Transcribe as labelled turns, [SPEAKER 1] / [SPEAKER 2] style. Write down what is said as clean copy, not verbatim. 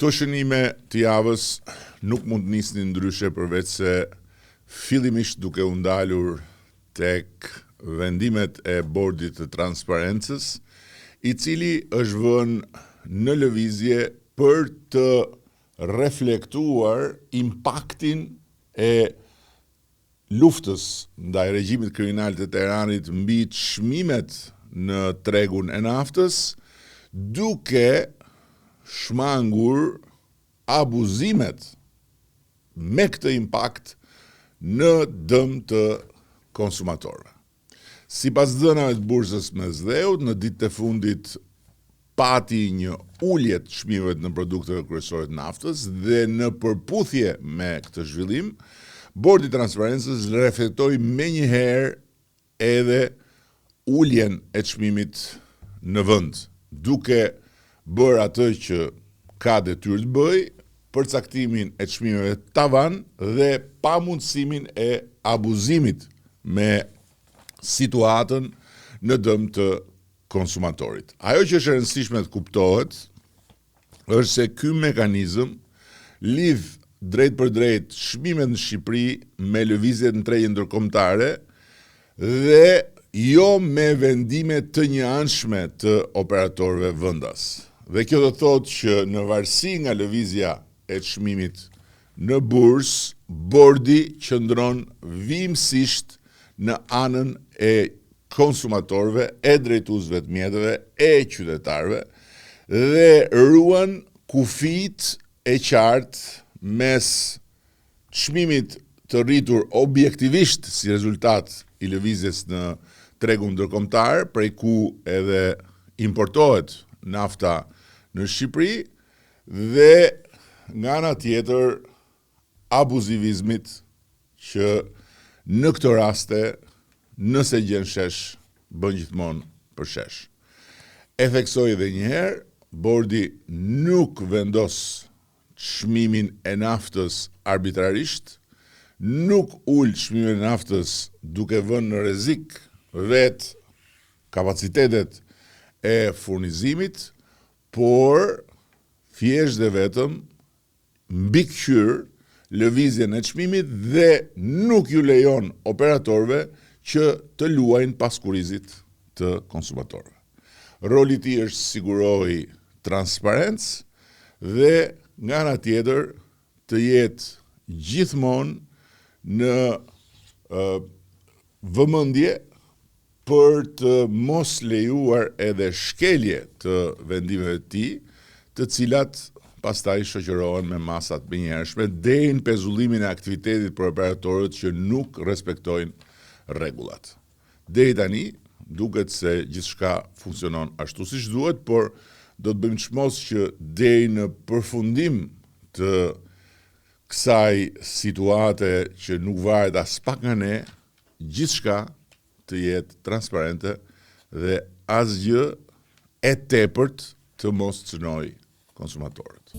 [SPEAKER 1] Këto shënime të javës nuk mund të nisnin ndryshe përveç se fillimisht duke u ndalur tek vendimet e bordit të transparencës, i cili është vënë në lëvizje për të reflektuar impaktin e luftës ndaj regjimit kriminal të Teheranit mbi çmimet në tregun e naftës, duke shmangur abuzimet me këtë impakt në dëm të konsumatorëve. Sipas dhënave të bursës mes dheut, në ditët e fundit pati një ulje të çmimeve në produkteve kryesore të naftës dhe në përputhje me këtë zhvillim, Bordi i Transparencës reflektoi menjëherë edhe uljen e çmimit në vend, duke bërë atë që ka detyrë të bëjë, përcaktimin e çmimeve tavan dhe pamundësimin e abuzimit me situatën në dëm të konsumatorit. Ajo që është e rëndësishme të kuptohet është se ky mekanizëm lidh drejt për drejt çmimet në Shqipëri me lëvizjet në tregjen ndërkombëtare dhe jo me vendime të njëanshme të operatorëve vendas. Dhe kjo do të thotë që në varësi nga lëvizja e çmimit në bursë, bordi qëndron vimësisht në anën e konsumatorëve, e drejtuesve të mjeteve, e qytetarëve dhe ruan kufit e qartë mes çmimit të rritur objektivisht si rezultat i lëvizjes në tregun ndërkombëtar, prej ku edhe importohet nafta në Shqipëri, dhe nga ana tjetër abuzivizmit që në këto raste, nëse gjen shesh, bën gjithmonë për shesh. E theksoj edhe një herë, bordi nuk vendos çmimin e naftës arbitrarisht, nuk ul çmimin e naftës duke vënë në rrezik vetë kapacitetet e furnizimit, por thjesht dhe vetëm mbikëqyr lëvizjen e çmimit dhe nuk ju lejon operatorëve që të luajnë pas kurrizit të konsumatorëve. Roli i tij është siguroj transparencë dhe nga ana tjetër të jetë gjithmonë në vëmendje për të mos lejuar edhe shkelje të vendimeve të tij, të cilat pastaj shoqërohen me masat menjëhershme deri në pezullimin e aktivitetit për operatorët që nuk respektojnë rregullat. Deri tani duket se gjithçka funksionon ashtu siç duhet, por do të bëjmë çmos që deri në përfundim të kësaj situate që nuk varet as pak nga ne, gjithçka të jetë transparente dhe asgjë e tepërt të mos cënojë konsumatorët.